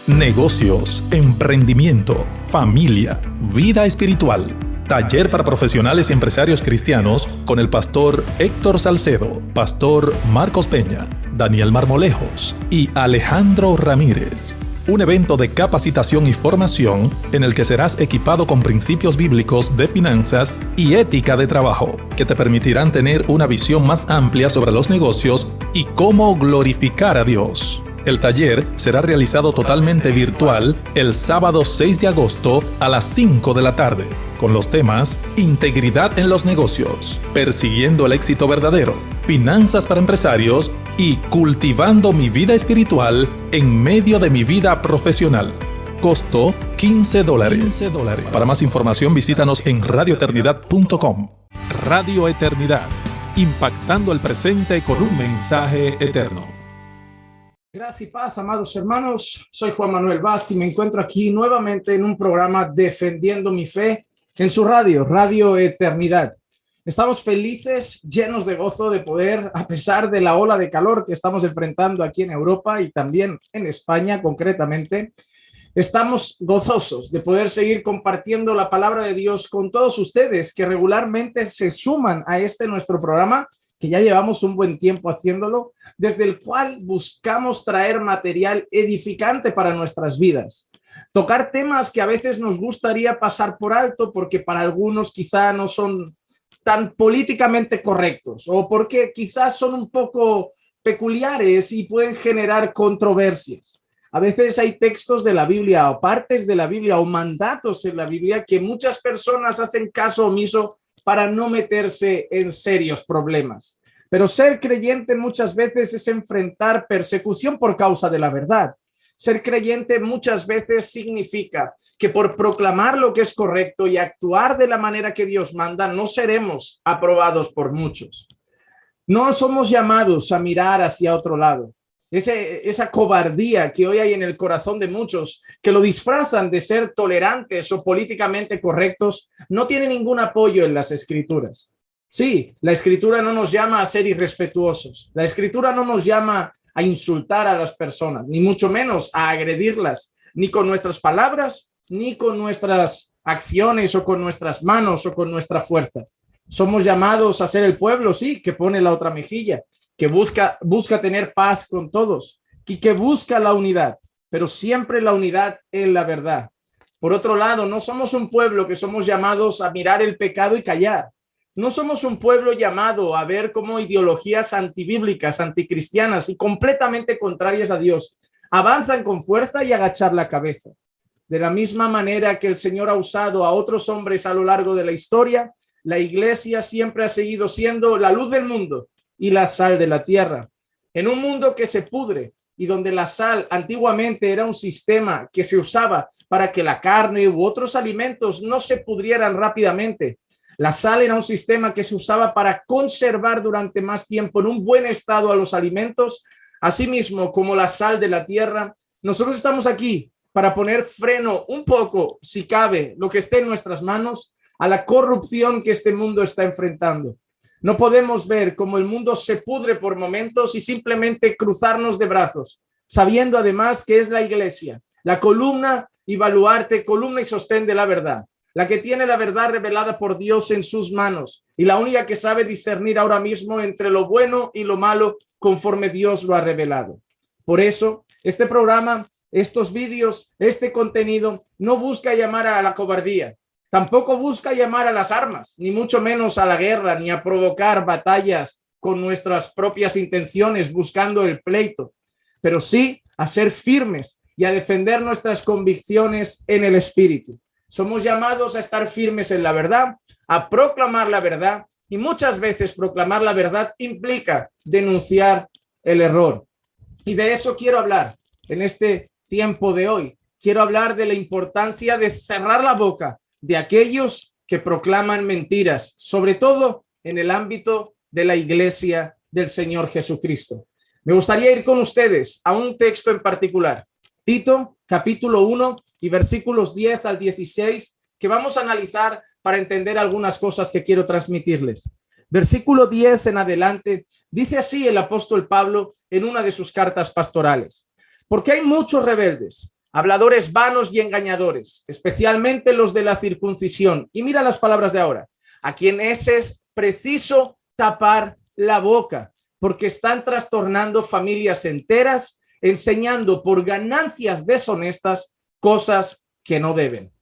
negocios, emprendimiento, familia, vida espiritual. Taller para profesionales y empresarios cristianos con el pastor Héctor Salcedo, pastor Marcos Peña, Daniel Marmolejos y Alejandro Ramírez. Un evento de capacitación y formación en el que serás equipado con principios bíblicos de finanzas y ética de trabajo, que te permitirán tener una visión más amplia sobre los negocios y cómo glorificar a Dios. El taller será realizado totalmente virtual el sábado 6 de agosto a las 5 de la tarde, con los temas Integridad en los negocios, Persiguiendo el éxito verdadero, Finanzas para empresarios y Cultivando mi vida espiritual en medio de mi vida profesional. Costo $15. Para más información visítanos en radioeternidad.com. Radio Eternidad, impactando el presente con un mensaje eterno. Gracias y paz, amados hermanos. Soy Juan Manuel Vaz y me encuentro aquí nuevamente en un programa Defendiendo mi Fe en su radio, Radio Eternidad. Estamos felices, llenos de gozo de poder, a pesar de la ola de calor que estamos enfrentando aquí en Europa y también en España concretamente, estamos gozosos de poder seguir compartiendo la palabra de Dios con todos ustedes que regularmente se suman a nuestro programa, que ya llevamos un buen tiempo haciéndolo, desde el cual buscamos traer material edificante para nuestras vidas. Tocar temas que a veces nos gustaría pasar por alto porque para algunos quizá no son tan políticamente correctos o porque quizás son un poco peculiares y pueden generar controversias. A veces hay textos de la Biblia o partes de la Biblia o mandatos en la Biblia que muchas personas hacen caso omiso para no meterse en serios problemas. Pero ser creyente muchas veces es enfrentar persecución por causa de la verdad. Ser creyente muchas veces significa que por proclamar lo que es correcto y actuar de la manera que Dios manda, no seremos aprobados por muchos. No somos llamados a mirar hacia otro lado. Esa cobardía que hoy hay en el corazón de muchos que lo disfrazan de ser tolerantes o políticamente correctos no tiene ningún apoyo en las Escrituras. Sí, la Escritura no nos llama a ser irrespetuosos. La Escritura no nos llama a insultar a las personas, ni mucho menos a agredirlas, ni con nuestras palabras, ni con nuestras acciones o con nuestras manos o con nuestra fuerza. Somos llamados a ser el pueblo, sí, que pone la otra mejilla, que busca tener paz con todos y que busca la unidad, pero siempre la unidad en la verdad. Por otro lado, no somos un pueblo que somos llamados a mirar el pecado y callar. No somos un pueblo llamado a ver cómo ideologías antibíblicas, anticristianas y completamente contrarias a Dios avanzan con fuerza y agachar la cabeza. De la misma manera que el Señor ha usado a otros hombres a lo largo de la historia, la iglesia siempre ha seguido siendo la luz del mundo y la sal de la tierra. En un mundo que se pudre y donde la sal antiguamente era un sistema que se usaba para que la carne u otros alimentos no se pudrieran rápidamente. La sal era un sistema que se usaba para conservar durante más tiempo en un buen estado a los alimentos. Asimismo, como la sal de la tierra, nosotros estamos aquí para poner freno un poco, si cabe, lo que esté en nuestras manos, a la corrupción que este mundo está enfrentando. No podemos ver cómo el mundo se pudre por momentos y simplemente cruzarnos de brazos, sabiendo además que es la iglesia, la columna y baluarte, columna y sostén de la verdad, la que tiene la verdad revelada por Dios en sus manos y la única que sabe discernir ahora mismo entre lo bueno y lo malo conforme Dios lo ha revelado. Por eso, este programa, estos vídeos, este contenido no busca llamar a la cobardía. Tampoco busca llamar a las armas, ni mucho menos a la guerra, ni a provocar batallas con nuestras propias intenciones buscando el pleito, pero sí a ser firmes y a defender nuestras convicciones en el Espíritu. Somos llamados a estar firmes en la verdad, a proclamar la verdad, y muchas veces proclamar la verdad implica denunciar el error. Y de eso quiero hablar en este tiempo de hoy. Quiero hablar de la importancia de cerrar la boca de aquellos que proclaman mentiras, sobre todo en el ámbito de la iglesia del Señor Jesucristo. Me gustaría ir con ustedes a un texto en particular, Tito, capítulo 1 y versículos 10 al 16, que vamos a analizar para entender algunas cosas que quiero transmitirles. Versículo 10 en adelante, dice así el apóstol Pablo en una de sus cartas pastorales: porque hay muchos rebeldes, habladores vanos y engañadores, especialmente los de la circuncisión. Y mira las palabras de ahora, a quienes es preciso tapar la boca, porque están trastornando familias enteras, enseñando por ganancias deshonestas cosas que no deben.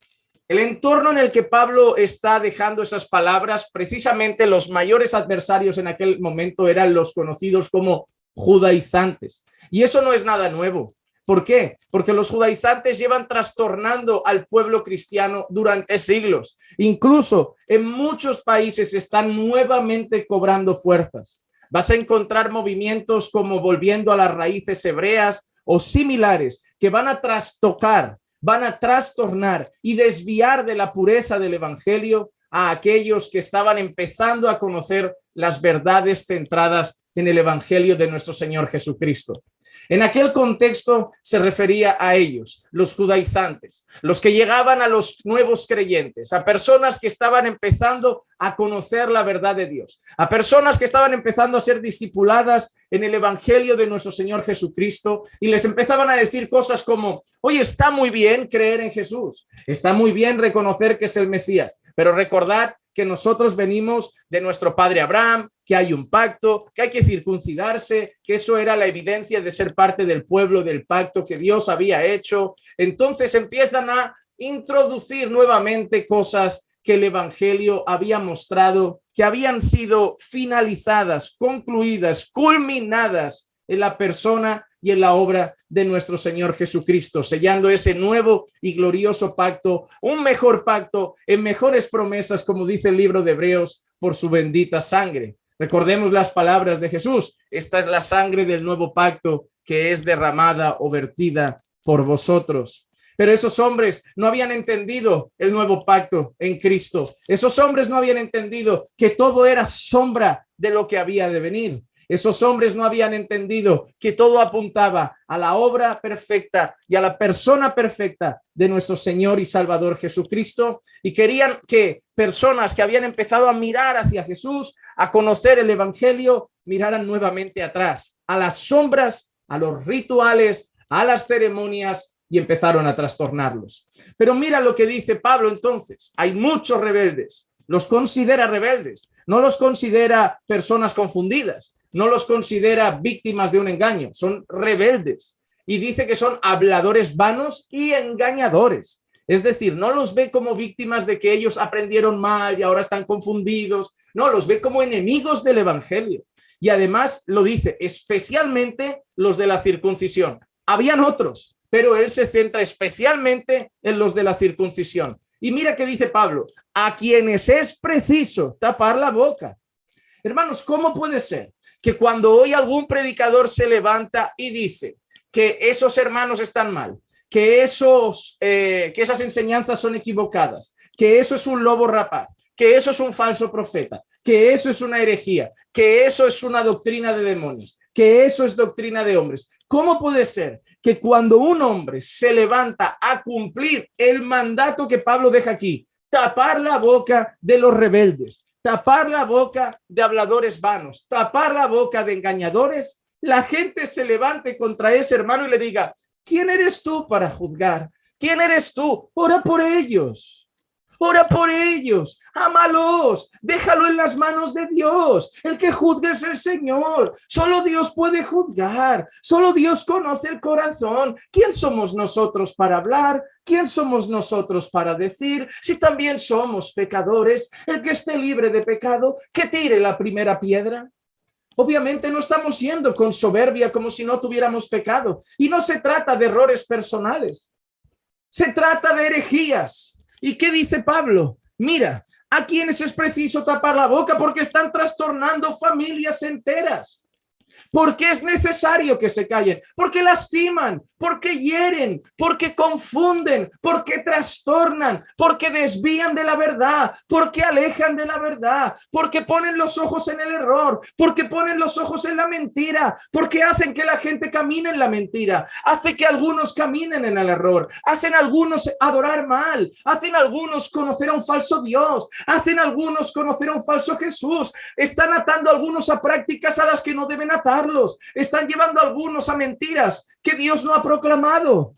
El entorno en el que Pablo está dejando esas palabras, precisamente los mayores adversarios en aquel momento eran los conocidos como judaizantes. Y eso no es nada nuevo. ¿Por qué? Porque los judaizantes llevan trastornando al pueblo cristiano durante siglos. Incluso en muchos países están nuevamente cobrando fuerzas. Vas a encontrar movimientos como volviendo a las raíces hebreas o similares que van a trastocar, van a trastornar y desviar de la pureza del evangelio a aquellos que estaban empezando a conocer las verdades centradas en el evangelio de nuestro Señor Jesucristo. En aquel contexto se refería a ellos, los judaizantes, los que llegaban a los nuevos creyentes, a personas que estaban empezando a conocer la verdad de Dios, a personas que estaban empezando a ser discipuladas en el evangelio de nuestro Señor Jesucristo y les empezaban a decir cosas como, oye, está muy bien creer en Jesús, está muy bien reconocer que es el Mesías, pero recordad que nosotros venimos de nuestro padre Abraham, que hay un pacto, que hay que circuncidarse, que eso era la evidencia de ser parte del pueblo del pacto que Dios había hecho. Entonces empiezan a introducir nuevamente cosas que el evangelio había mostrado, que habían sido finalizadas, concluidas, culminadas en la persona y en la obra de nuestro Señor Jesucristo, sellando ese nuevo y glorioso pacto, un mejor pacto en mejores promesas, como dice el libro de Hebreos, por su bendita sangre. Recordemos las palabras de Jesús, esta es la sangre del nuevo pacto que es derramada o vertida por vosotros. Pero esos hombres no habían entendido el nuevo pacto en Cristo. Esos hombres no habían entendido que todo era sombra de lo que había de venir. Esos hombres no habían entendido que todo apuntaba a la obra perfecta y a la persona perfecta de nuestro Señor y Salvador Jesucristo, y querían que personas que habían empezado a mirar hacia Jesús, a conocer el evangelio, miraran nuevamente atrás, a las sombras, a los rituales, a las ceremonias, y empezaron a trastornarlos. Pero mira lo que dice Pablo entonces, hay muchos rebeldes, los considera rebeldes, no los considera personas confundidas, no los considera víctimas de un engaño, son rebeldes. Y dice que son habladores vanos y engañadores. Es decir, no los ve como víctimas de que ellos aprendieron mal y ahora están confundidos. No, los ve como enemigos del evangelio. Y además lo dice, especialmente los de la circuncisión. Habían otros, pero él se centra especialmente en los de la circuncisión. Y mira qué dice Pablo, a quienes es preciso tapar la boca. Hermanos, ¿cómo puede ser que cuando hoy algún predicador se levanta y dice que esos hermanos están mal, que esas enseñanzas son equivocadas, que eso es un lobo rapaz, que eso es un falso profeta, que eso es una herejía, que eso es una doctrina de demonios, que eso es doctrina de hombres? ¿Cómo puede ser que cuando un hombre se levanta a cumplir el mandato que Pablo deja aquí, tapar la boca de los rebeldes, tapar la boca de habladores vanos, tapar la boca de engañadores, la gente se levante contra ese hermano y le diga, ¿quién eres tú para juzgar? ¿Quién eres tú? Ora por ellos. Ora por ellos, ámalos, déjalo en las manos de Dios. El que juzgue es el Señor. Solo Dios puede juzgar. Solo Dios conoce el corazón. ¿Quién somos nosotros para hablar? ¿Quién somos nosotros para decir? Si también somos pecadores, el que esté libre de pecado, que tire la primera piedra. Obviamente no estamos yendo con soberbia como si no tuviéramos pecado. Y no se trata de errores personales. Se trata de herejías. ¿Y qué dice Pablo? Mira, a quienes es preciso tapar la boca porque están trastornando familias enteras. ¿Por qué es necesario que se callen? Porque lastiman, porque hieren, porque confunden, porque trastornan, porque desvían de la verdad, porque alejan de la verdad, porque ponen los ojos en el error, porque ponen los ojos en la mentira, porque hacen que la gente camine en la mentira, hace que algunos caminen en el error, hacen algunos adorar mal, hacen algunos conocer a un falso Dios, hacen algunos conocer a un falso Jesús, están atando a algunos a prácticas a las que no deben atarlos, están llevando a algunos a mentiras que Dios no ha proclamado.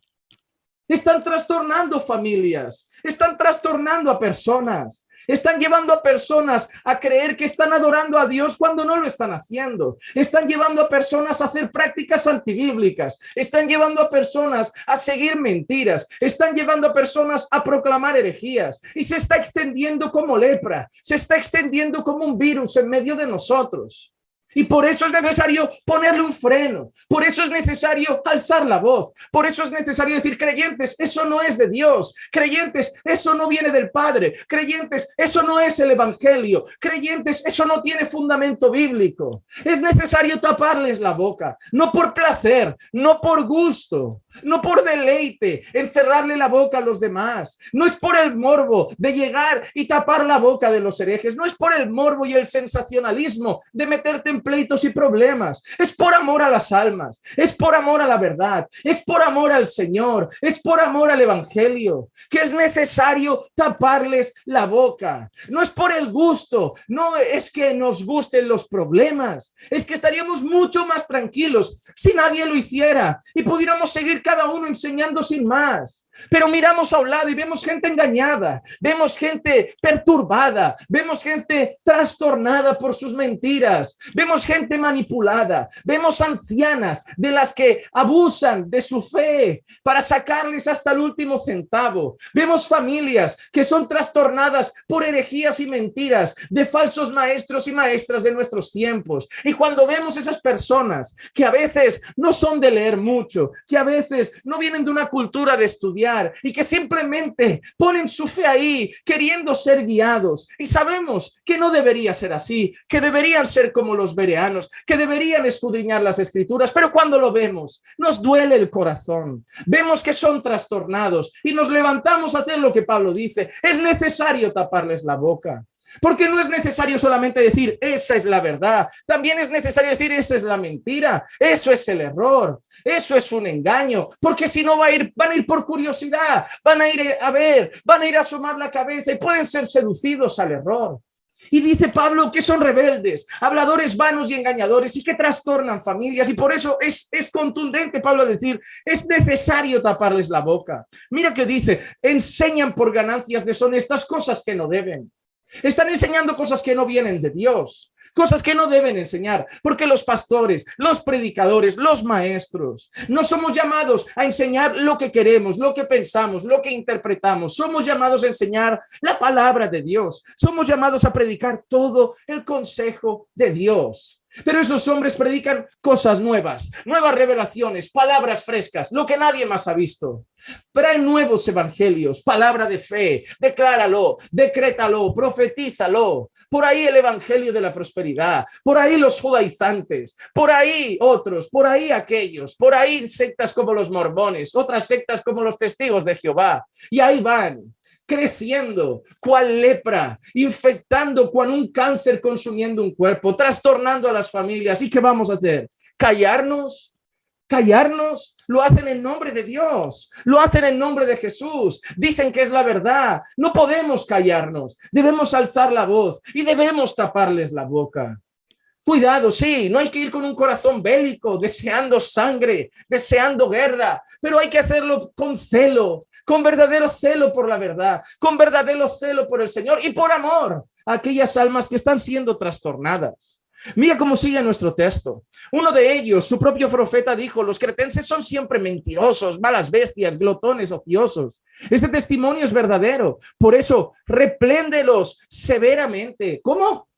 Están trastornando familias, están trastornando a personas. Están llevando a personas a creer que están adorando a Dios cuando no lo están haciendo. Están llevando a personas a hacer prácticas antibíblicas. Están llevando a personas a seguir mentiras. Están llevando a personas a proclamar herejías. Y se está extendiendo como lepra. Se está extendiendo como un virus en medio de nosotros. Y por eso es necesario ponerle un freno. Por eso es necesario alzar la voz. Por eso es necesario decir, creyentes, eso no es de Dios. Creyentes, eso no viene del Padre. Creyentes, eso no es el Evangelio. Creyentes, eso no tiene fundamento bíblico. Es necesario taparles la boca. No por placer, no por gusto, no por deleite, encerrarle la boca a los demás. No es por el morbo de llegar y tapar la boca de los herejes. No es por el morbo y el sensacionalismo de meterte en pleitos y problemas. Es por amor a las almas, es por amor a la verdad, es por amor al Señor, es por amor al Evangelio, que es necesario taparles la boca. No es por el gusto, no es que nos gusten los problemas, es que estaríamos mucho más tranquilos si nadie lo hiciera y pudiéramos seguir cada uno enseñando sin más. Pero miramos a un lado y vemos gente engañada, vemos gente perturbada, vemos gente trastornada por sus mentiras, vemos gente manipulada, vemos ancianas de las que abusan de su fe para sacarles hasta el último centavo, vemos familias que son trastornadas por herejías y mentiras de falsos maestros y maestras de nuestros tiempos. Y cuando vemos esas personas que a veces no son de leer mucho, que a veces no vienen de una cultura de estudiar, y que simplemente ponen su fe ahí queriendo ser guiados, y sabemos que no debería ser así, que deberían ser como los bereanos, que deberían escudriñar las escrituras, pero cuando lo vemos nos duele el corazón, vemos que son trastornados y nos levantamos a hacer lo que Pablo dice, es necesario taparles la boca. Porque no es necesario solamente decir esa es la verdad, también es necesario decir esa es la mentira, eso es el error, eso es un engaño, porque si no van a ir por curiosidad, van a ir a ver, van a ir a asomar la cabeza y pueden ser seducidos al error. Y dice Pablo que son rebeldes, habladores vanos y engañadores y que trastornan familias, y por eso es contundente Pablo decir, es necesario taparles la boca. Mira que dice, enseñan por ganancias deshonestas cosas que no deben. Están enseñando cosas que no vienen de Dios, cosas que no deben enseñar, porque los pastores, los predicadores, los maestros, no somos llamados a enseñar lo que queremos, lo que pensamos, lo que interpretamos. Somos llamados a enseñar la palabra de Dios. Somos llamados a predicar todo el consejo de Dios. Pero esos hombres predican cosas nuevas, nuevas revelaciones, palabras frescas, lo que nadie más ha visto. Traen nuevos evangelios, palabra de fe, decláralo, decrétalo, profetízalo. Por ahí el evangelio de la prosperidad, por ahí los judaizantes, por ahí otros, por ahí aquellos, por ahí sectas como los mormones, otras sectas como los testigos de Jehová. Y ahí van, creciendo cual lepra, infectando cual un cáncer, consumiendo un cuerpo, trastornando a las familias. ¿Y qué vamos a hacer? ¿Callarnos? ¿Callarnos? Lo hacen en nombre de Dios, lo hacen en nombre de Jesús, dicen que es la verdad. No podemos callarnos, debemos alzar la voz y debemos taparles la boca. Cuidado, sí, no hay que ir con un corazón bélico, deseando sangre, deseando guerra, pero hay que hacerlo con celo, con verdadero celo por la verdad, con verdadero celo por el Señor y por amor a aquellas almas que están siendo trastornadas. Mira cómo sigue nuestro texto. Uno de ellos, su propio profeta, dijo, los cretenses son siempre mentirosos, malas bestias, glotones, ociosos. Este testimonio es verdadero, por eso repréndelos severamente. ¿Cómo?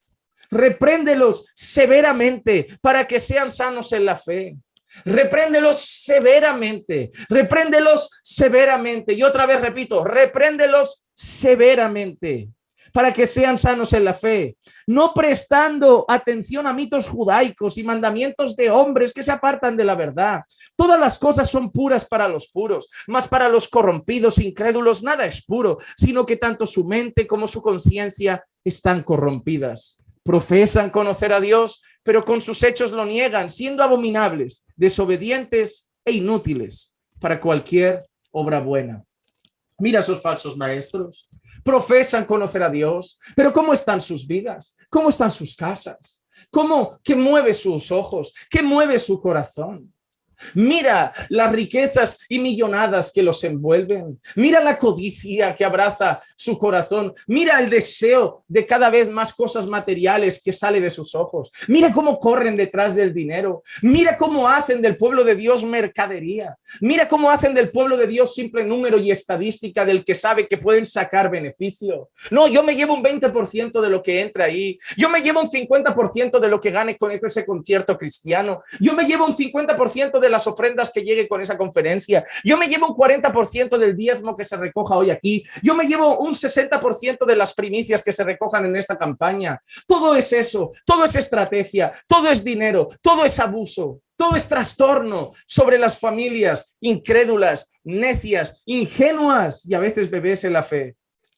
Repréndelos severamente para que sean sanos en la fe. Repréndelos severamente, repréndelos severamente. Y otra vez repito, repréndelos severamente para que sean sanos en la fe, no prestando atención a mitos judaicos y mandamientos de hombres que se apartan de la verdad. Todas las cosas son puras para los puros, mas para los corrompidos, incrédulos, nada es puro, sino que tanto su mente como su conciencia están corrompidas. Profesan conocer a Dios, pero con sus hechos lo niegan, siendo abominables, desobedientes e inútiles para cualquier obra buena. Mira a esos falsos maestros. Profesan conocer a Dios, pero ¿cómo están sus vidas? ¿Cómo están sus casas? ¿Qué mueve sus ojos? ¿Qué mueve su corazón? Mira las riquezas y millonadas que los envuelven. Mira la codicia que abraza su corazón. Mira el deseo de cada vez más cosas materiales que sale de sus ojos. Mira cómo corren detrás del dinero. Mira cómo hacen del pueblo de Dios mercadería. Mira cómo hacen del pueblo de Dios simple número y estadística del que sabe que pueden sacar beneficio. No, yo me llevo un 20% de lo que entra ahí. Yo me llevo un 50% de lo que gane con ese concierto cristiano. Yo me llevo un 50% de las ofrendas que llegue con esa conferencia. Yo me llevo un 40% del diezmo que se recoja hoy aquí. Yo me llevo un 60% de las primicias que se recojan en esta campaña. Todo es eso, todo es estrategia, todo es dinero, todo es abuso, todo es trastorno sobre las familias incrédulas, necias, ingenuas y a veces bebés en la fe,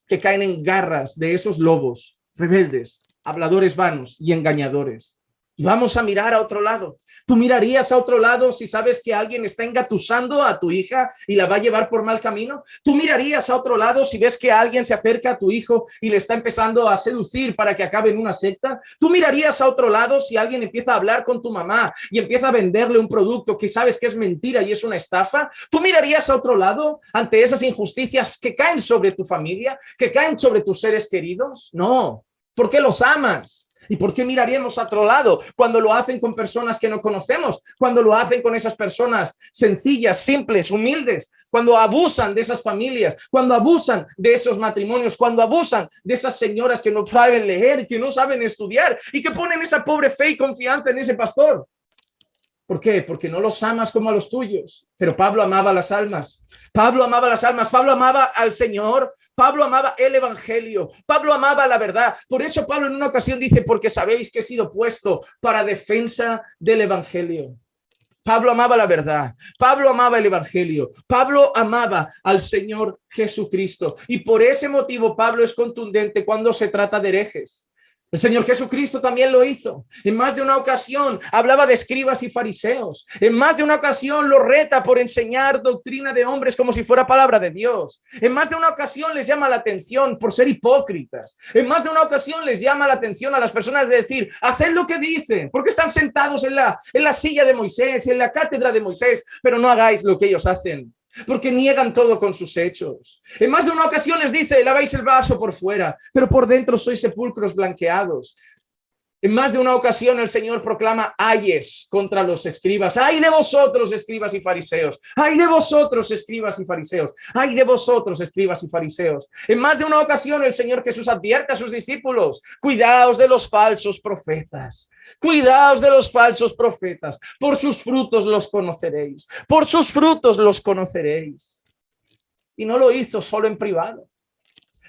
que caen en garras de esos lobos rebeldes, habladores vanos y engañadores. Y vamos a mirar a otro lado. ¿Tú mirarías a otro lado si sabes que alguien está engatusando a tu hija y la va a llevar por mal camino? ¿Tú mirarías a otro lado si ves que alguien se acerca a tu hijo y le está empezando a seducir para que acabe en una secta? ¿Tú mirarías a otro lado si alguien empieza a hablar con tu mamá y empieza a venderle un producto que sabes que es mentira y es una estafa? ¿Tú mirarías a otro lado ante esas injusticias que caen sobre tu familia, que caen sobre tus seres queridos? No, porque los amas. ¿Y por qué miraríamos a otro lado cuando lo hacen con personas que no conocemos? Cuando lo hacen con esas personas sencillas, simples, humildes, cuando abusan de esas familias, cuando abusan de esos matrimonios, cuando abusan de esas señoras que no saben leer, que no saben estudiar y que ponen esa pobre fe y confianza en ese pastor. ¿Por qué? Porque no los amas como a los tuyos. Pero Pablo amaba las almas. Pablo amaba las almas. Pablo amaba al Señor. Pablo amaba el evangelio. Pablo amaba la verdad. Por eso Pablo en una ocasión dice, porque sabéis que he sido puesto para defensa del evangelio. Pablo amaba la verdad. Pablo amaba el evangelio. Pablo amaba al Señor Jesucristo. Y por ese motivo Pablo es contundente cuando se trata de herejes. El Señor Jesucristo también lo hizo. En más de una ocasión hablaba de escribas y fariseos. En más de una ocasión lo reta por enseñar doctrina de hombres como si fuera palabra de Dios. En más de una ocasión les llama la atención por ser hipócritas. En más de una ocasión les llama la atención a las personas de decir, haced lo que dicen, porque están sentados en la silla de Moisés, en la cátedra de Moisés, pero no hagáis lo que ellos hacen. Porque niegan todo con sus hechos. En más de una ocasión les dice, laváis el vaso por fuera, pero por dentro sois sepulcros blanqueados. En más de una ocasión el Señor proclama ayes contra los escribas. ¡Ay de vosotros, escribas y fariseos! ¡Ay de vosotros, escribas y fariseos! ¡Ay de vosotros, escribas y fariseos! En más de una ocasión el Señor Jesús advierte a sus discípulos, cuidaos de los falsos profetas. Cuidaos de los falsos profetas, por sus frutos los conoceréis, por sus frutos los conoceréis. Y no lo hizo solo en privado,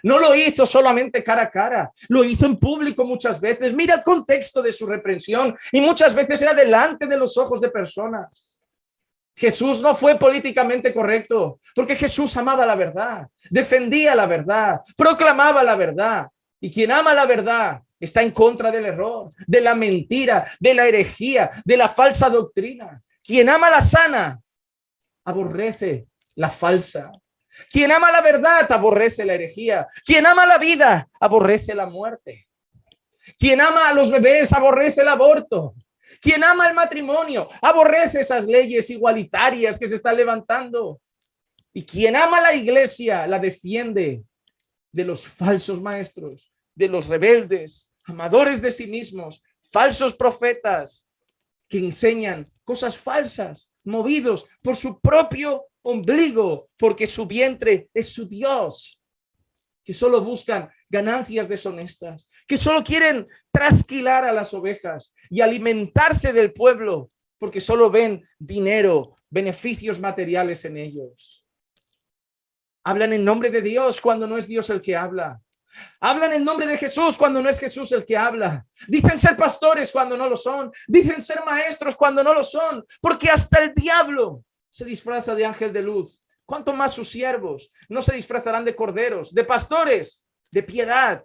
no lo hizo solamente cara a cara, lo hizo en público muchas veces. Mira el contexto de su reprensión y muchas veces era delante de los ojos de personas. Jesús no fue políticamente correcto porque Jesús amaba la verdad, defendía la verdad, proclamaba la verdad. Y quien ama la verdad está en contra del error, de la mentira, de la herejía, de la falsa doctrina. Quien ama la sana, aborrece la falsa. Quien ama la verdad, aborrece la herejía. Quien ama la vida, aborrece la muerte. Quien ama a los bebés, aborrece el aborto. Quien ama el matrimonio, aborrece esas leyes igualitarias que se están levantando. Y quien ama la iglesia, la defiende de los falsos maestros, de los rebeldes, amadores de sí mismos, falsos profetas que enseñan cosas falsas, movidos por su propio ombligo, porque su vientre es su Dios, que solo buscan ganancias deshonestas, que solo quieren trasquilar a las ovejas y alimentarse del pueblo, porque solo ven dinero, beneficios materiales en ellos. Hablan en nombre de Dios cuando no es Dios el que habla. Hablan en nombre de Jesús cuando no es Jesús el que habla. Dicen ser pastores cuando no lo son. Dicen ser maestros cuando no lo son. Porque hasta el diablo se disfraza de ángel de luz. ¿Cuánto más sus siervos no se disfrazarán de corderos, de pastores, de piedad?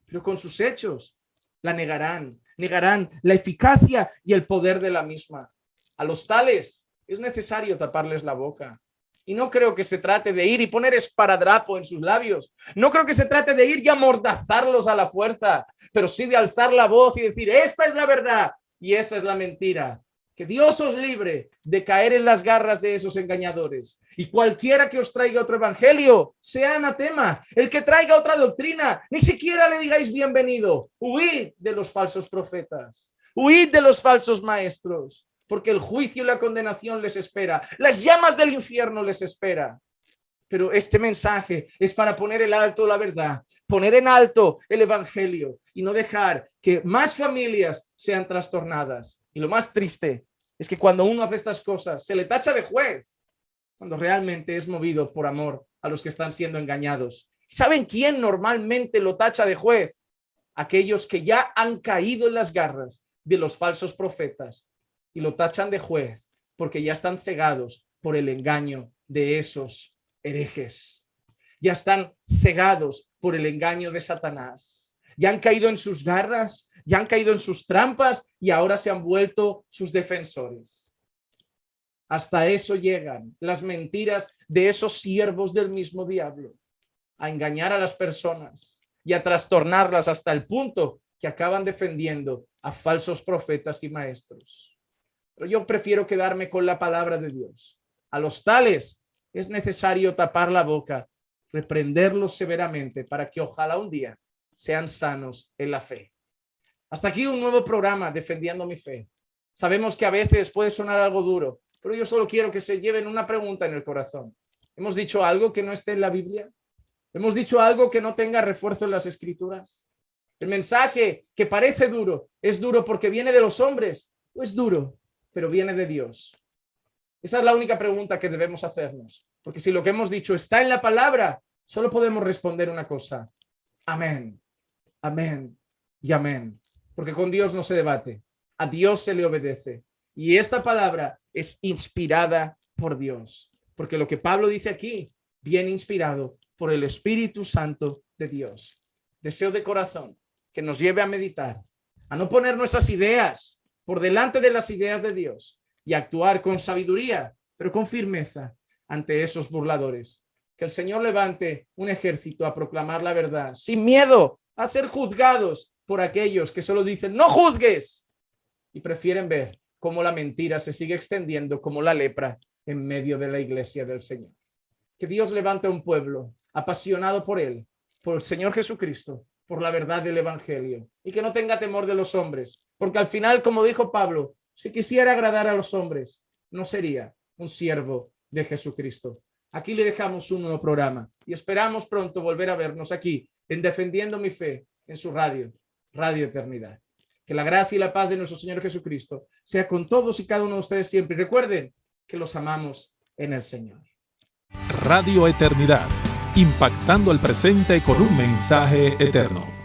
Pero con sus hechos la negarán. Negarán la eficacia y el poder de la misma. A los tales es necesario taparles la boca. Y no creo que se trate de ir y poner esparadrapo en sus labios. No creo que se trate de ir y amordazarlos a la fuerza, pero sí de alzar la voz y decir, esta es la verdad y esa es la mentira Que Dios os libre de caer en las garras de esos engañadores. Y cualquiera que os traiga otro evangelio, sea anatema. El que traiga otra doctrina, ni siquiera le digáis bienvenido. Huid de los falsos profetas. Huid de los falsos maestros. Porque el juicio y la condenación les espera. Las llamas del infierno les espera. Pero este mensaje es para poner en alto la verdad, poner en alto el evangelio y no dejar que más familias sean trastornadas. Y lo más triste es que cuando uno hace estas cosas se le tacha de juez, cuando realmente es movido por amor a los que están siendo engañados. ¿Saben quién normalmente lo tacha de juez? Aquellos que ya han caído en las garras de los falsos profetas y lo tachan de juez porque ya están cegados por el engaño de esos herejes. Ya están cegados por el engaño de Satanás. Ya han caído en sus garras, ya han caído en sus trampas y ahora se han vuelto sus defensores. Hasta eso llegan las mentiras de esos siervos del mismo diablo, a engañar a las personas y a trastornarlas hasta el punto que acaban defendiendo a falsos profetas y maestros. Pero yo prefiero quedarme con la palabra de Dios. A los tales es necesario tapar la boca, reprenderlos severamente para que ojalá un día sean sanos en la fe. Hasta aquí un nuevo programa Defendiendo mi Fe. Sabemos que a veces puede sonar algo duro, pero yo solo quiero que se lleven una pregunta en el corazón. ¿Hemos dicho algo que no esté en la Biblia? ¿Hemos dicho algo que no tenga refuerzo en las Escrituras? ¿El mensaje que parece duro es duro porque viene de los hombres o es duro, pero viene de Dios? Esa es la única pregunta que debemos hacernos, porque si lo que hemos dicho está en la palabra, solo podemos responder una cosa: amén, amén y amén, porque con Dios no se debate, a Dios se le obedece, y esta palabra es inspirada por Dios, porque lo que Pablo dice aquí viene inspirado por el Espíritu Santo de Dios. Deseo de corazón que nos lleve a meditar, a no poner nuestras ideas por delante de las ideas de Dios, y actuar con sabiduría, pero con firmeza ante esos burladores. Que el Señor levante un ejército a proclamar la verdad, sin miedo a ser juzgados por aquellos que solo dicen no juzgues y prefieren ver cómo la mentira se sigue extendiendo como la lepra en medio de la iglesia del Señor. Que Dios levante un pueblo apasionado por Él, por el Señor Jesucristo, por la verdad del Evangelio, y que no tenga temor de los hombres, porque al final, como dijo Pablo, si quisiera agradar a los hombres, no sería un siervo de Jesucristo. Aquí le dejamos un nuevo programa y esperamos pronto volver a vernos aquí en Defendiendo mi Fe en su radio, Radio Eternidad. Que la gracia y la paz de nuestro Señor Jesucristo sea con todos y cada uno de ustedes siempre. Y recuerden que los amamos en el Señor. Radio Eternidad, impactando el presente con un mensaje eterno.